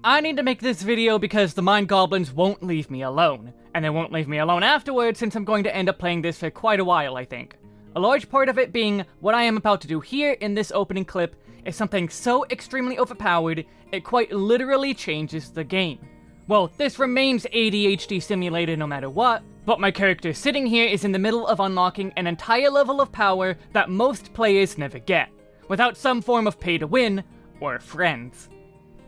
I need to make this video because the Mind Goblins won't leave me alone. And they won't leave me alone afterwards since I'm going to end up playing this for quite a while, I think. A large part of it being what I am about to do here in this opening clip is something so extremely overpowered, it quite literally changes the game. Well, this remains ADHD simulated no matter what, but my character sitting here is in the middle of unlocking an entire level of power that most players never get, without some form of pay to win, or friends.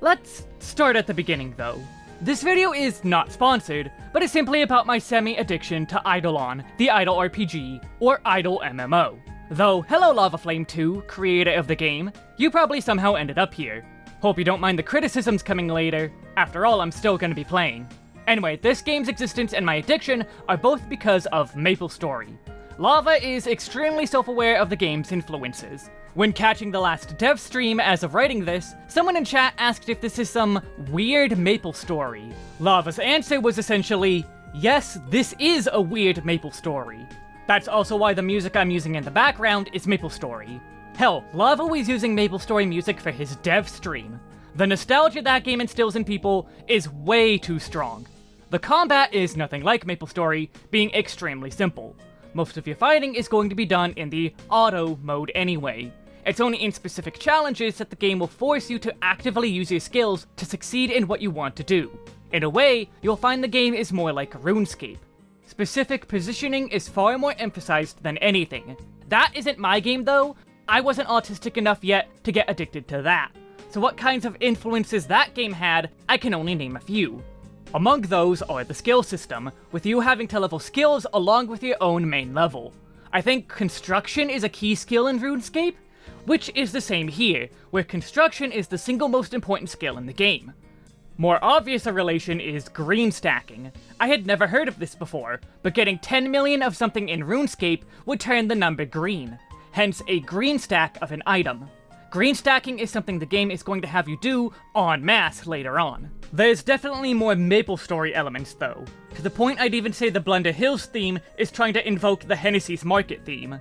Let's start at the beginning though. This video is not sponsored, but is simply about my semi-addiction to IdleOn, the Idle RPG, or Idle MMO. Though, hello Lava Flame 2, creator of the game, you probably somehow ended up here. Hope you don't mind the criticisms coming later, after all I'm still gonna be playing. Anyway, this game's existence and my addiction are both because of MapleStory. Lava is extremely self-aware of the game's influences. When catching the last dev stream as of writing this, someone in chat asked if this is some weird MapleStory. Lava's answer was essentially, yes, this is a weird MapleStory. That's also why the music I'm using in the background is MapleStory. Hell, Lava was using MapleStory music for his dev stream. The nostalgia that game instills in people is way too strong. The combat is nothing like MapleStory, being extremely simple. Most of your fighting is going to be done in the auto mode anyway. It's only in specific challenges that the game will force you to actively use your skills to succeed in what you want to do. In a way, you'll find the game is more like RuneScape. Specific positioning is far more emphasized than anything. That isn't my game though. I wasn't autistic enough yet to get addicted to that. So what kinds of influences that game had, I can only name a few. Among those are the skill system, with you having to level skills along with your own main level. I think construction is a key skill in RuneScape, which is the same here, where construction is the single most important skill in the game. More obvious a relation is green stacking. I had never heard of this before, but getting 10 million of something in RuneScape would turn the number green, hence a green stack of an item. Green stacking is something the game is going to have you do en masse later on. There's definitely more MapleStory elements though, to the point I'd even say the Blunder Hills theme is trying to invoke the Hennessy's Market theme.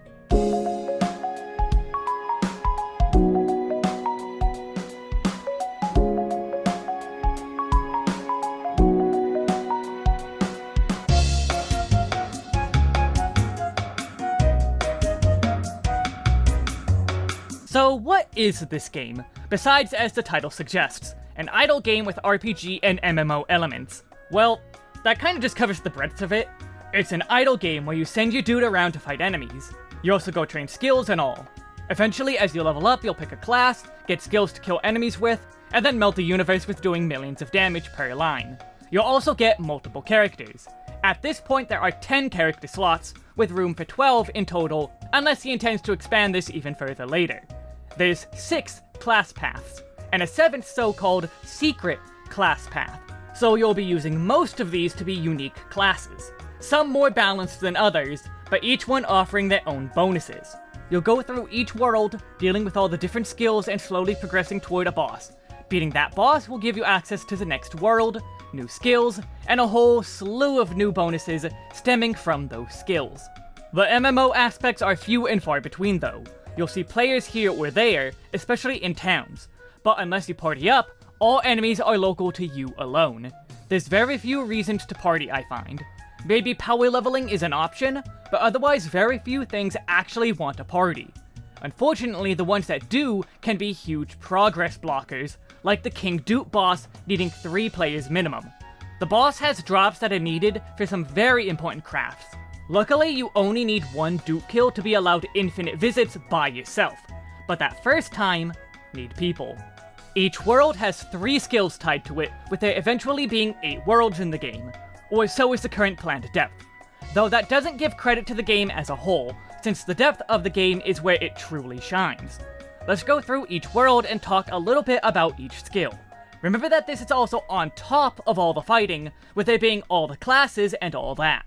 So what is this game, besides as the title suggests, an idle game with RPG and MMO elements? Well, that kinda just covers the breadth of it. It's an idle game where you send your dude around to fight enemies. You also go train skills and all. Eventually, as you level up, you'll pick a class, get skills to kill enemies with, and then melt the universe with doing millions of damage per line. You'll also get multiple characters. At this point, there are 10 character slots, with room for 12 in total, unless he intends to expand this even further later. There's 6 class paths, and a 7th so-called secret class path, so you'll be using most of these to be unique classes. Some more balanced than others, but each one offering their own bonuses. You'll go through each world, dealing with all the different skills and slowly progressing toward a boss. Beating that boss will give you access to the next world, new skills, and a whole slew of new bonuses stemming from those skills. The MMO aspects are few and far between though. You'll see players here or there, especially in towns, but unless you party up, all enemies are local to you alone. There's very few reasons to party, I find. Maybe power leveling is an option, but otherwise very few things actually want to party. Unfortunately, the ones that do can be huge progress blockers, like the King Dupe boss needing 3 players minimum. The boss has drops that are needed for some very important crafts. Luckily, you only need 1 dupe kill to be allowed infinite visits by yourself, but that first time, need people. Each world has 3 skills tied to it, with there eventually being 8 worlds in the game, or so is the current planned depth. Though that doesn't give credit to the game as a whole, since the depth of the game is where it truly shines. Let's go through each world and talk a little bit about each skill. Remember that this is also on top of all the fighting, with there being all the classes and all that.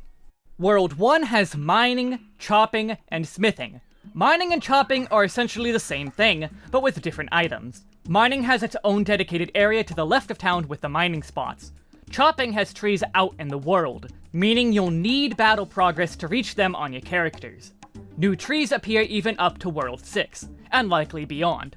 World 1 has mining, chopping, and smithing. Mining and chopping are essentially the same thing, but with different items. Mining has its own dedicated area to the left of town with the mining spots. Chopping has trees out in the world, meaning you'll need battle progress to reach them on your characters. New trees appear even up to World 6, and likely beyond.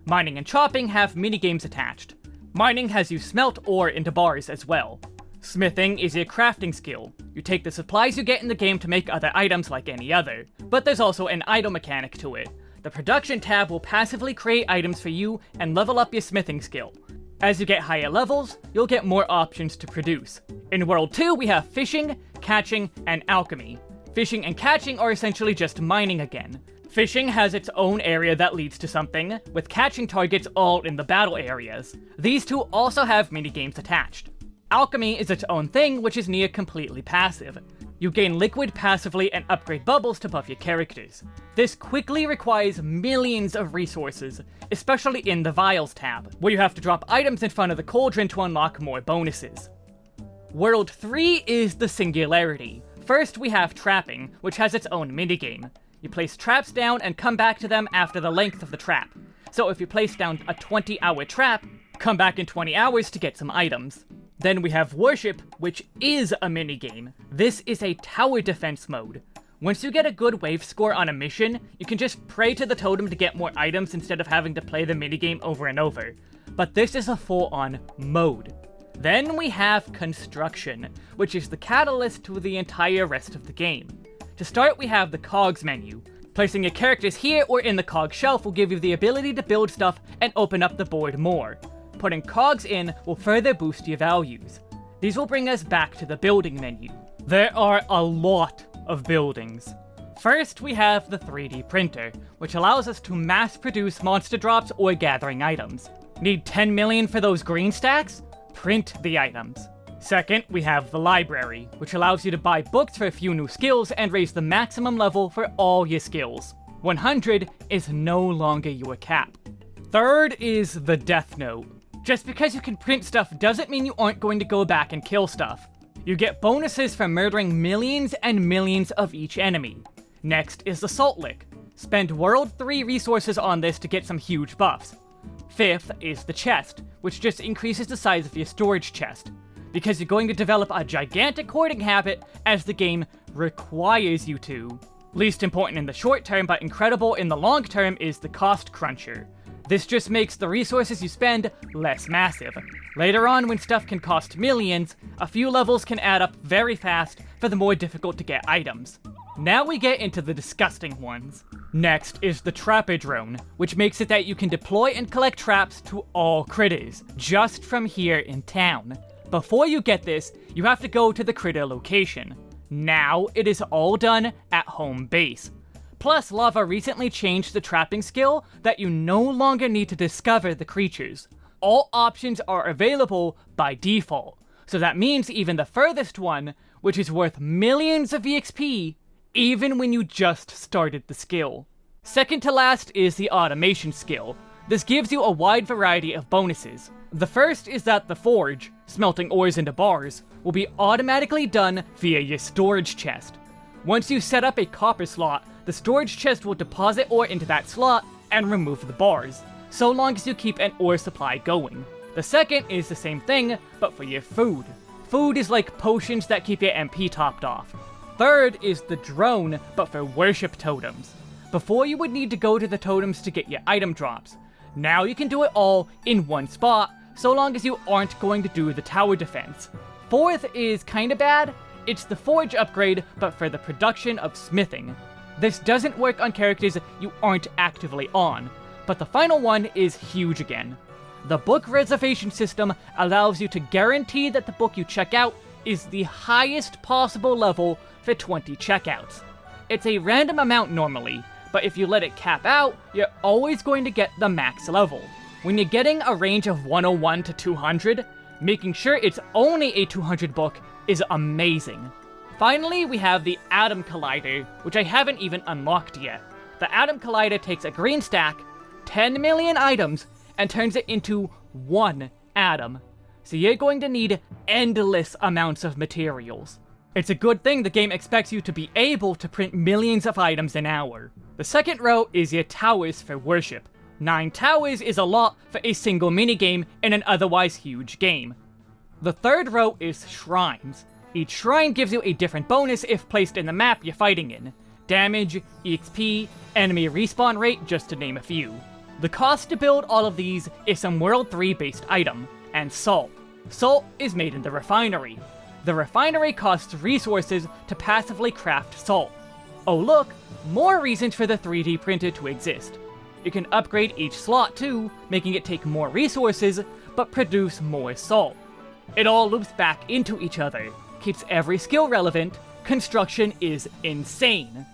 Mining and chopping have minigames attached. Mining has you smelt ore into bars as well. Smithing is your crafting skill. You take the supplies you get in the game to make other items like any other, but there's also an idle mechanic to it. The production tab will passively create items for you and level up your smithing skill. As you get higher levels, you'll get more options to produce. In World 2, we have fishing, catching, and alchemy. Fishing and catching are essentially just mining again. Fishing has its own area that leads to something, with catching targets all in the battle areas. These two also have minigames attached. Alchemy is its own thing, which is near completely passive. You gain liquid passively and upgrade bubbles to buff your characters. This quickly requires millions of resources, especially in the Vials tab, where you have to drop items in front of the cauldron to unlock more bonuses. World 3 is the Singularity. First we have Trapping, which has its own minigame. You place traps down and come back to them after the length of the trap. So if you place down a 20-hour trap, come back in 20 hours to get some items. Then we have Worship, which is a minigame. This is a tower defense mode. Once you get a good wave score on a mission, you can just pray to the totem to get more items instead of having to play the minigame over and over. But this is a full-on mode. Then we have Construction, which is the catalyst to the entire rest of the game. To start, we have the Cogs menu. Placing your characters here or in the Cog shelf will give you the ability to build stuff and open up the board more. Putting cogs in will further boost your values. These will bring us back to the building menu. There are a lot of buildings. First, we have the 3D printer, which allows us to mass produce monster drops or gathering items. Need 10 million for those green stacks? Print the items. Second, we have the library, which allows you to buy books for a few new skills and raise the maximum level for all your skills. 100 is no longer your cap. Third is the Death Note. Just because you can print stuff doesn't mean you aren't going to go back and kill stuff. You get bonuses for murdering millions and millions of each enemy. Next is the Salt Lick. Spend World 3 resources on this to get some huge buffs. Fifth is the Chest, which just increases the size of your storage chest, because you're going to develop a gigantic hoarding habit as the game requires you to. Least important in the short term, but incredible in the long term, is the Cost Cruncher. This just makes the resources you spend less massive. Later on, when stuff can cost millions, a few levels can add up very fast for the more difficult to get items. Now we get into the disgusting ones. Next is the Trapper-Drone, which makes it that you can deploy and collect traps to all critters, just from here in town. Before you get this, you have to go to the critter location. Now it is all done at home base. Plus, Lava recently changed the trapping skill that you no longer need to discover the creatures. All options are available by default, so that means even the furthest one, which is worth millions of EXP, even when you just started the skill. Second to last is the Automation skill. This gives you a wide variety of bonuses. The first is that the Forge, smelting ores into bars, will be automatically done via your storage chest. Once you set up a copper slot, the storage chest will deposit ore into that slot and remove the bars, so long as you keep an ore supply going. The second is the same thing, but for your food. Food is like potions that keep your MP topped off. Third is the Drone, but for worship totems. Before you would need to go to the totems to get your item drops. Now you can do it all in one spot, so long as you aren't going to do the tower defense. Fourth is kinda bad. It's the Forge upgrade, but for the production of smithing. This doesn't work on characters you aren't actively on, but the final one is huge again. The book reservation system allows you to guarantee that the book you check out is the highest possible level for 20 checkouts. It's a random amount normally, but if you let it cap out, you're always going to get the max level. When you're getting a range of 101 to 200, making sure it's only a 200 book is amazing. Finally, we have the Atom Collider, which I haven't even unlocked yet. The Atom Collider takes a green stack, 10 million items, and turns it into one atom. So you're going to need endless amounts of materials. It's a good thing the game expects you to be able to print millions of items an hour. The second row is your towers for worship. 9 towers is a lot for a single minigame in an otherwise huge game. The third row is shrines. Each shrine gives you a different bonus if placed in the map you're fighting in. Damage, EXP, enemy respawn rate, just to name a few. The cost to build all of these is some World 3 based item. and salt. Salt is made in the refinery. The refinery costs resources to passively craft salt. Oh look, more reasons for the 3D printer to exist. You can upgrade each slot too, making it take more resources, but produce more salt. It all loops back into each other, keeps every skill relevant. Construction is insane.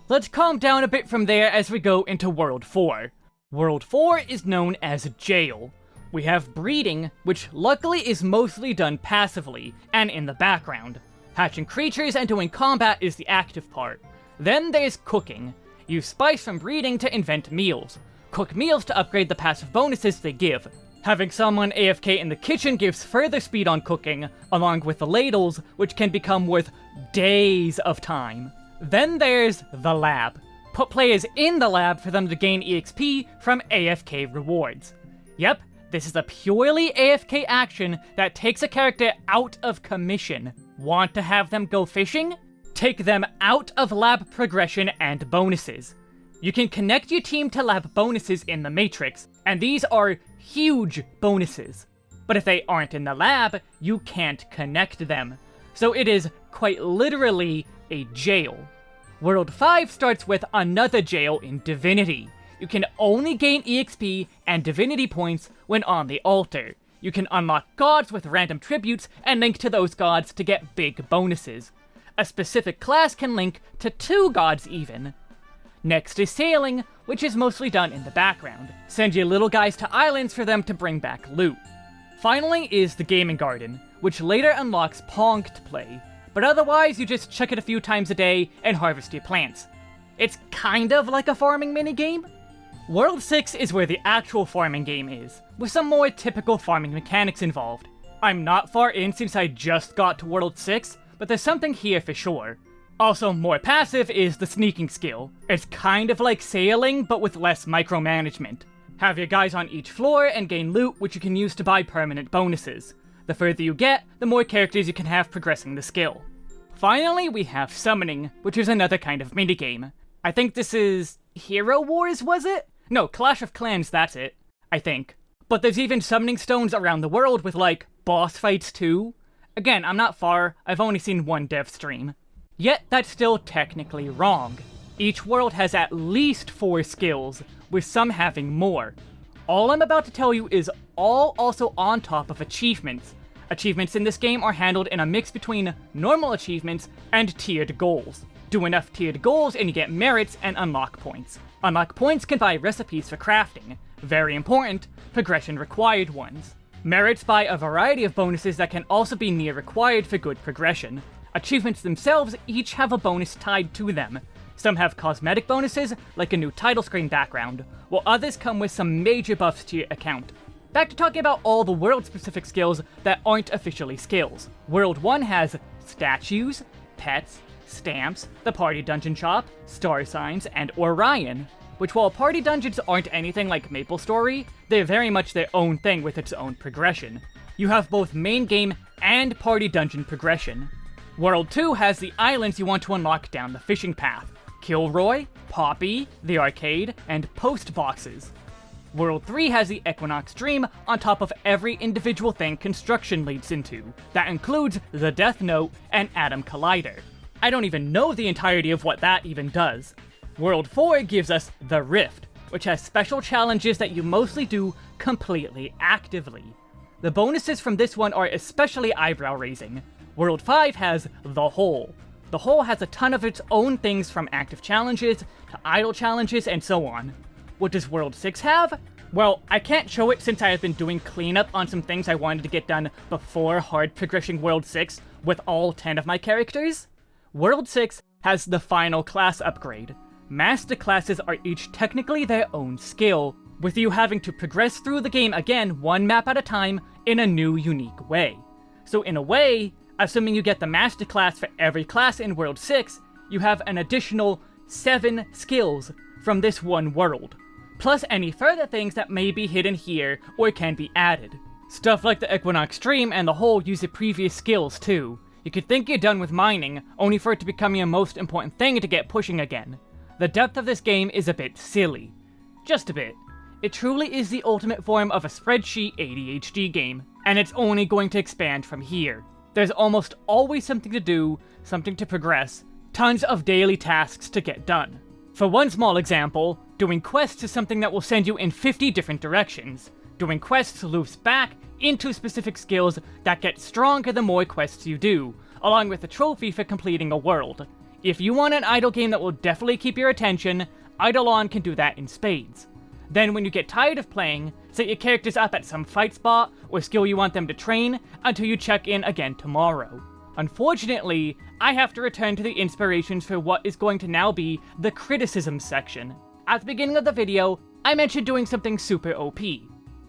Let's calm down a bit from there as we go into World 4. World 4 is known as Jail. We have breeding, which luckily is mostly done passively, and in the background. Hatching creatures and doing combat is the active part. Then there's cooking. Use spice from breeding to invent meals. Cook meals to upgrade the passive bonuses they give. Having someone AFK in the kitchen gives further speed on cooking, along with the ladles, which can become worth days of time. Then there's the lab. Put players in the lab for them to gain EXP from AFK rewards. Yep, this is a purely AFK action that takes a character out of commission. Want to have them go fishing? Take them out of lab progression and bonuses. You can connect your team to lab bonuses in the Matrix, and these are huge bonuses. But if they aren't in the lab, you can't connect them. So it is quite literally a jail. World 5 starts with another jail in Divinity. You can only gain EXP and Divinity points when on the altar. You can unlock gods with random tributes and link to those gods to get big bonuses. A specific class can link to 2 gods even. Next is sailing, which is mostly done in the background. Send your little guys to islands for them to bring back loot. Finally is the gaming garden, which later unlocks Pong to play, but otherwise you just check it a few times a day and harvest your plants. It's kind of like a farming minigame. World 6 is where the actual farming game is, with some more typical farming mechanics involved. I'm not far in since I just got to World 6, but there's something here for sure. Also, more passive is the sneaking skill. It's kind of like sailing, but with less micromanagement. Have your guys on each floor and gain loot, which you can use to buy permanent bonuses. The further you get, the more characters you can have progressing the skill. Finally, we have summoning, which is another kind of minigame. I think this is Hero Wars, was it? No, Clash of Clans, that's it. I think. But there's even summoning stones around the world with, like, boss fights too. Again, I'm not far, I've only seen one dev stream. Yet, that's still technically wrong. Each world has at least 4 skills, with some having more. All I'm about to tell you is all also on top of achievements. Achievements in this game are handled in a mix between normal achievements and tiered goals. Do enough tiered goals and you get merits and unlock points. Unlock points can buy recipes for crafting. Very important, progression required ones. Merits buy a variety of bonuses that can also be near required for good progression. Achievements themselves each have a bonus tied to them. Some have cosmetic bonuses, like a new title screen background, while others come with some major buffs to your account. Back to talking about all the world-specific skills that aren't officially skills. World 1 has statues, pets, stamps, the party dungeon shop, star signs, and Orion, which while party dungeons aren't anything like MapleStory, they're very much their own thing with its own progression. You have both main game and party dungeon progression. World 2 has the islands you want to unlock down the fishing path. Kilroy, Poppy, the arcade, and post boxes. World 3 has the Equinox Dream on top of every individual thing construction leads into. That includes the Death Note and Atom Collider. I don't even know the entirety of what that even does. World 4 gives us the Rift, which has special challenges that you mostly do completely actively. The bonuses from this one are especially eyebrow-raising. World 5 has the Hole. The Hole has a ton of its own things from active challenges to idle challenges and so on. What does World 6 have? Well, I can't show it since I have been doing cleanup on some things I wanted to get done before hard progressing World 6 with all 10 of my characters. World 6 has the final class upgrade. Master classes are each technically their own skill, with you having to progress through the game again one map at a time in a new unique way. So in a way, assuming you get the master class for every class in World 6, you have an additional 7 skills from this one world, plus any further things that may be hidden here or can be added. Stuff like the Equinox Dream and the Hole use your previous skills too. You could think you're done with mining, only for it to become your most important thing to get pushing again. The depth of this game is a bit silly. Just a bit. It truly is the ultimate form of a spreadsheet ADHD game. and it's only going to expand from here. There's almost always something to do, something to progress, tons of daily tasks to get done. For one small example, doing quests is something that will send you in 50 different directions. Doing quests loops back into specific skills that get stronger the more quests you do, along with a trophy for completing a world. If you want an idle game that will definitely keep your attention, IdleOn can do that in spades. Then when you get tired of playing, set your characters up at some fight spot or skill you want them to train until you check in again tomorrow. Unfortunately, I have to return to the inspirations for what is going to now be the criticism section. At the beginning of the video, I mentioned doing something super OP.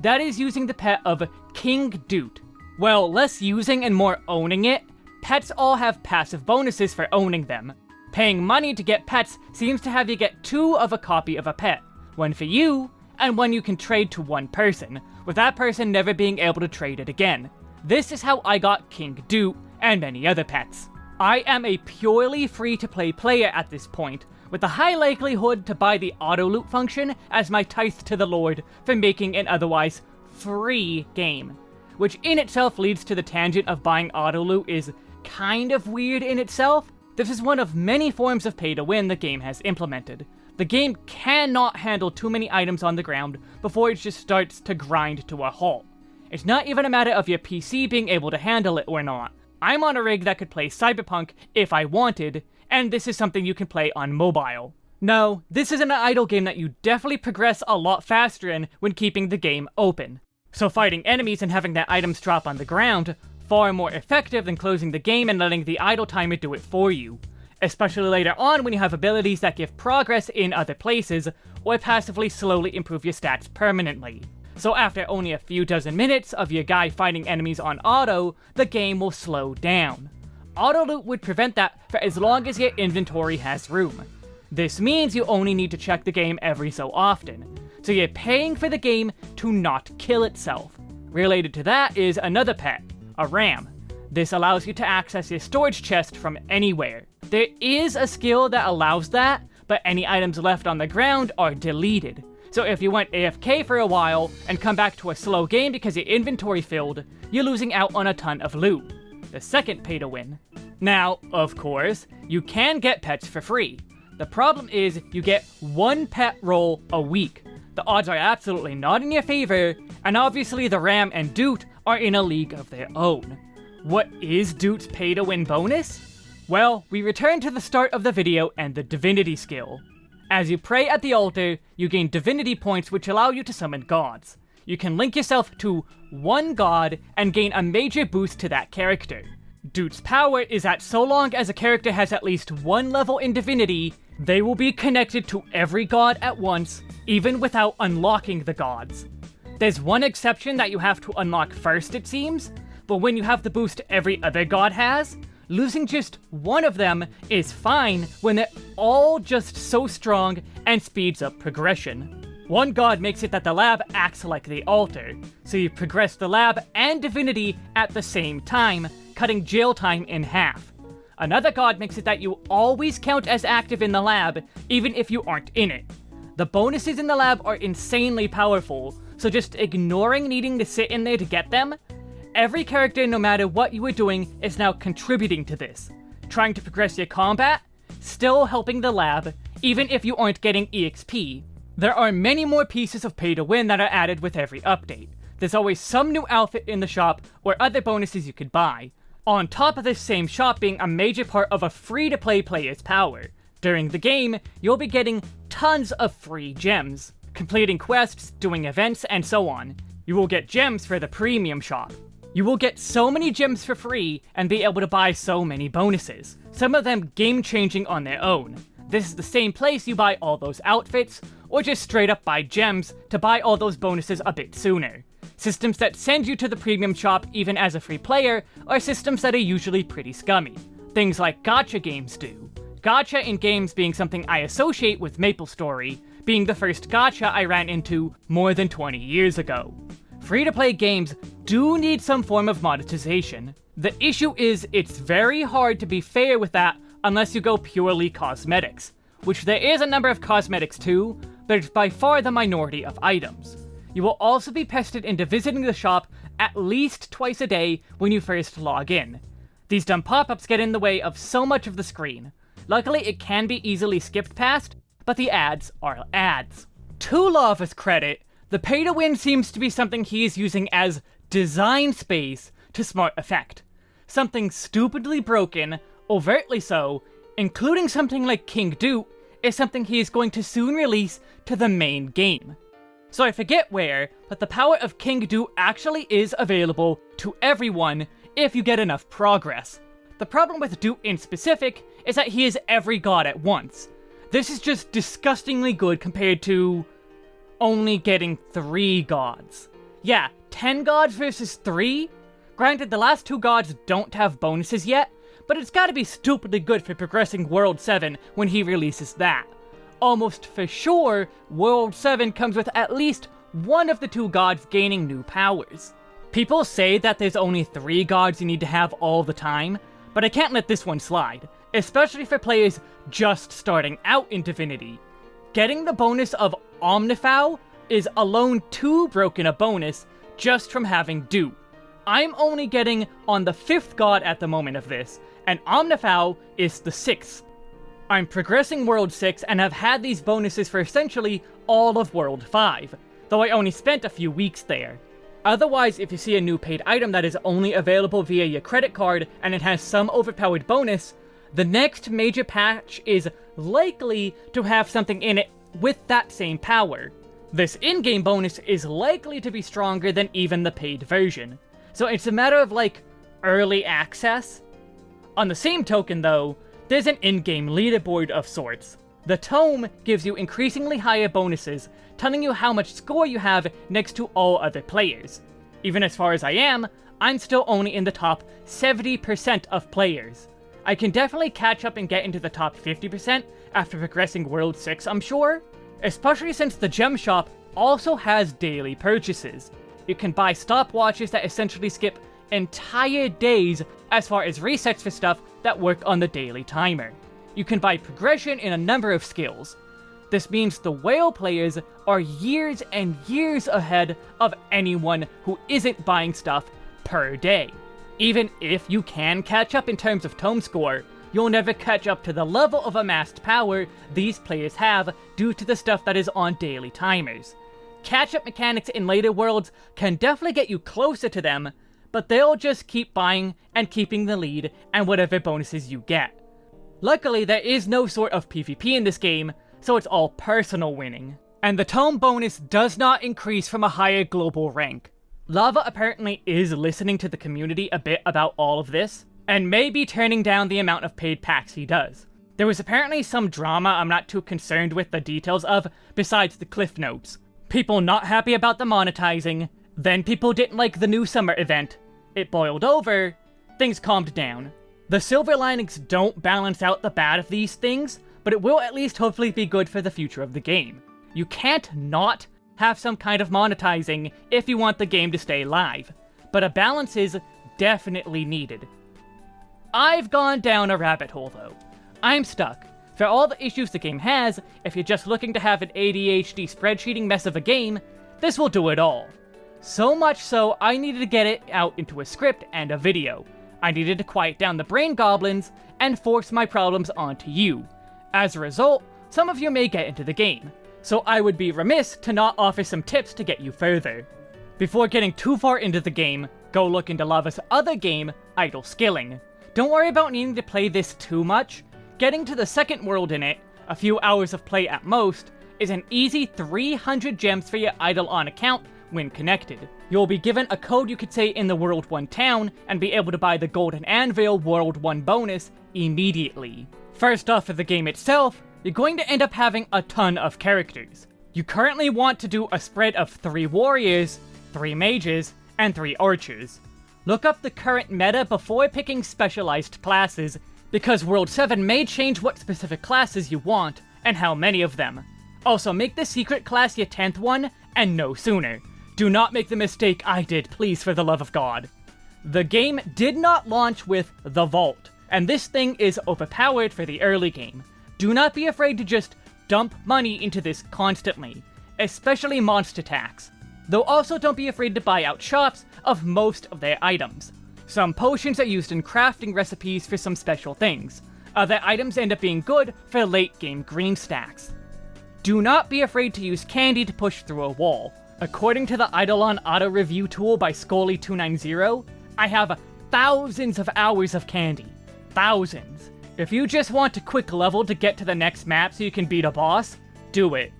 That is using the pet of King Doot. Well, less using and more owning it, pets all have passive bonuses for owning them. Paying money to get pets seems to have you get 2 of a copy of a pet. One for you, and one you can trade to one person, with that person never being able to trade it again. This is how I got King Doot and many other pets. I am a purely free-to-play player at this point, with a high likelihood to buy the auto-loot function as my tithe to the Lord for making an otherwise free game. Which in itself leads to the tangent of buying auto-loot is kind of weird in itself. This is one of many forms of pay-to-win the game has implemented. The game cannot handle too many items on the ground before it just starts to grind to a halt. It's not even a matter of your PC being able to handle it or not. I'm on a rig that could play Cyberpunk if I wanted, and this is something you can play on mobile. No, this isn't an idle game that you definitely progress a lot faster in when keeping the game open. So fighting enemies and having their items drop on the ground, far more effective than closing the game and letting the idle timer do it for you. Especially later on when you have abilities that give progress in other places, or passively slowly improve your stats permanently. So after only a few dozen minutes of your guy fighting enemies on auto, the game will slow down. Auto-loot would prevent that for as long as your inventory has room. This means you only need to check the game every so often, so you're paying for the game to not kill itself. Related to that is another pet, a ram. This allows you to access your storage chest from anywhere. There is a skill that allows that, but any items left on the ground are deleted. So if you went AFK for a while and come back to a slow game because your inventory filled, you're losing out on a ton of loot. The second pay to win. Now, of course, you can get pets for free. The problem is you get 1 pet roll a week. The odds are absolutely not in your favor, and obviously the Ram and Doot are in a league of their own. What is Doot's pay to win bonus? Well, we return to the start of the video and the divinity skill. As you pray at the altar, you gain divinity points which allow you to summon gods. You can link yourself to one god and gain a major boost to that character. Doot's power is that so long as a character has at least 1 level in divinity, they will be connected to every god at once, even without unlocking the gods. There's one exception that you have to unlock first, it seems, but when you have the boost every other god has, losing just one of them is fine when they're all just so strong and speeds up progression. One god makes it that the lab acts like the altar, so you progress the lab and divinity at the same time, cutting jail time in half. Another god makes it that you always count as active in the lab, even if you aren't in it. The bonuses in the lab are insanely powerful, so just ignoring needing to sit in there to get them, every character, no matter what you are doing, is now contributing to this. Trying to progress your combat, still helping the lab, even if you aren't getting EXP. There are many more pieces of pay to win that are added with every update. There's always some new outfit in the shop, or other bonuses you could buy. On top of this same shop being a major part of a free-to-play player's power. During the game, you'll be getting tons of free gems, completing quests, doing events, and so on. You will get gems for the premium shop. You will get so many gems for free and be able to buy so many bonuses, some of them game-changing on their own. This is the same place you buy all those outfits, or just straight up buy gems to buy all those bonuses a bit sooner. Systems that send you to the premium shop even as a free player are systems that are usually pretty scummy. Things like gacha games do. Gacha in games being something I associate with MapleStory, being the first gacha I ran into more than 20 years ago. Free-to-play games do need some form of monetization. The issue is it's very hard to be fair with that unless you go purely cosmetics, which there is a number of cosmetics too, but it's by far the minority of items. You will also be pestered into visiting the shop at least twice a day when you first log in. These dumb pop-ups get in the way of so much of the screen. Luckily, it can be easily skipped past, but the ads are ads. To Lava's credit, the pay-to-win seems to be something he is using as design space to smart effect. Something stupidly broken, overtly so, including something like King Doot, is something he is going to soon release to the main game. So I forget where, but the power of King Doot actually is available to everyone if you get enough progress. The problem with Doot in specific is that he is every god at once. This is just disgustingly good compared to only getting 3 gods. Yeah, 10 gods versus 3? Granted, the last 2 gods don't have bonuses yet, but it's gotta be stupidly good for progressing World 7 when he releases that. Almost for sure, World 7 comes with at least one of the 2 gods gaining new powers. People say that there's only 3 gods you need to have all the time, but I can't let this one slide, especially for players just starting out in Divinity. Getting the bonus of Omnifau is alone too broken a bonus just from having Doot. I'm only getting on the 5th god at the moment of this, and Omnifau is the 6th. I'm progressing World 6 and have had these bonuses for essentially all of World 5, though I only spent a few weeks there. Otherwise, if you see a new paid item that is only available via your credit card and it has some overpowered bonus, the next major patch is likely to have something in it with that same power. This in-game bonus is likely to be stronger than even the paid version, so it's a matter of like, early access. On the same token though, there's an in-game leaderboard of sorts. The tome gives you increasingly higher bonuses, telling you how much score you have next to all other players. Even as far as I am, I'm still only in the top 70% of players. I can definitely catch up and get into the top 50% after progressing World 6, I'm sure. Especially since the gem shop also has daily purchases. You can buy stopwatches that essentially skip entire days as far as resets for stuff that work on the daily timer. You can buy progression in a number of skills. This means the whale players are years and years ahead of anyone who isn't buying stuff per day. Even if you can catch up in terms of tome score, you'll never catch up to the level of amassed power these players have due to the stuff that is on daily timers. Catch-up mechanics in later worlds can definitely get you closer to them, but they'll just keep buying and keeping the lead and whatever bonuses you get. Luckily, there is no sort of PvP in this game, so it's all personal winning. And the tome bonus does not increase from a higher global rank. Lava apparently is listening to the community a bit about all of this, and may be turning down the amount of paid packs he does. There was apparently some drama I'm not too concerned with the details of, besides the cliff notes. People not happy about the monetizing, then people didn't like the new summer event. It boiled over, things calmed down. The silver linings don't balance out the bad of these things, but it will at least hopefully be good for the future of the game. You can't not have some kind of monetizing if you want the game to stay live, but a balance is definitely needed. I've gone down a rabbit hole though. I'm stuck. For all the issues the game has, if you're just looking to have an ADHD spreadsheeting mess of a game, this will do it all. So much so, I needed to get it out into a script and a video. I needed to quiet down the brain goblins and force my problems onto you. As a result, some of you may get into the game, so I would be remiss to not offer some tips to get you further. Before getting too far into the game, go look into Lava's other game, Idle Skilling. Don't worry about needing to play this too much. Getting to the second world in it, a few hours of play at most, is an easy 300 gems for your IdleOn account when connected. You'll be given a code you could say in the World 1 town, and be able to buy the Golden Anvil World 1 bonus immediately. First off, for the game itself, you're going to end up having a ton of characters. You currently want to do a spread of 3 warriors, 3 mages, and 3 archers. Look up the current meta before picking specialized classes, because World 7 may change what specific classes you want, and how many of them. Also, make the secret class your 10th one, and no sooner. Do not make the mistake I did, please, for the love of God. The game did not launch with the Vault, and this thing is overpowered for the early game. Do not be afraid to just dump money into this constantly, especially monster tax. Though also don't be afraid to buy out shops of most of their items. Some potions are used in crafting recipes for some special things. Other items end up being good for late game green stacks. Do not be afraid to use candy to push through a wall. According to the IdleOn auto review tool by Scully290, I have thousands of hours of candy. Thousands. If you just want a quick level to get to the next map so you can beat a boss, do it.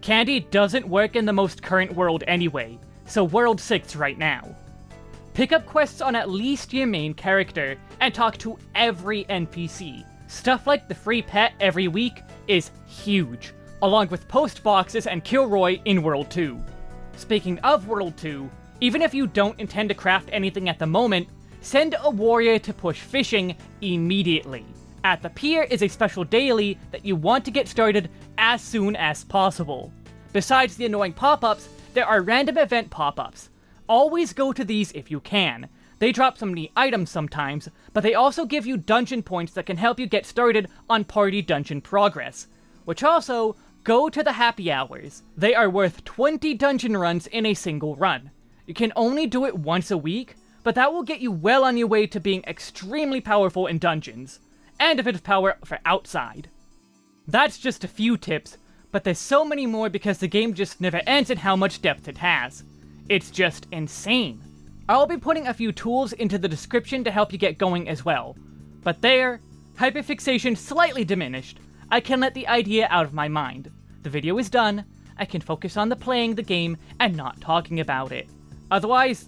Candy doesn't work in the most current world anyway, so World 6 right now. Pick up quests on at least your main character, and talk to every NPC. Stuff like the free pet every week is huge, along with post boxes and Kilroy in World 2. Speaking of World 2, even if you don't intend to craft anything at the moment, send a warrior to push fishing immediately. At the pier is a special daily that you want to get started as soon as possible. Besides the annoying pop-ups, there are random event pop-ups. Always go to these if you can. They drop some neat items sometimes, but they also give you dungeon points that can help you get started on party dungeon progress. Which also, go to the happy hours. They are worth 20 dungeon runs in a single run. You can only do it once a week, but that will get you well on your way to being extremely powerful in dungeons. And a bit of power for outside. That's just a few tips, but there's so many more because the game just never ends in how much depth it has. It's just insane. I'll be putting a few tools into the description to help you get going as well. But there, hyperfixation slightly diminished. I can let the idea out of my mind. The video is done, I can focus on playing the game and not talking about it. Otherwise,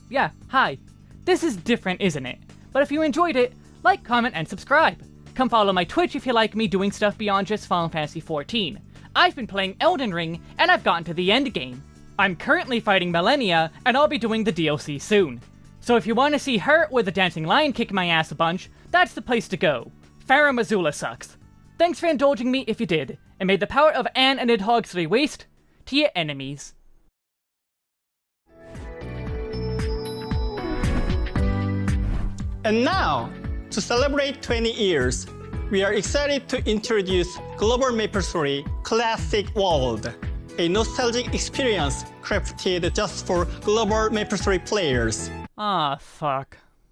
yeah, hi. This is different, isn't it? But if you enjoyed it, like, comment, and subscribe. Come follow my Twitch if you like me doing stuff beyond just Final Fantasy XIV. I've been playing Elden Ring, and I've gotten to the end game. I'm currently fighting Millennia, and I'll be doing the DLC soon. So if you want to see her or the Dancing Lion kick my ass a bunch, that's the place to go. Farrah Missoula sucks. Thanks for indulging me if you did, and may the power of Anne and Nidhogg lay waste to your enemies. And now, to celebrate 20 years, we are excited to introduce Global MapleStory Classic World, a nostalgic experience crafted just for Global MapleStory players. Ah, fuck.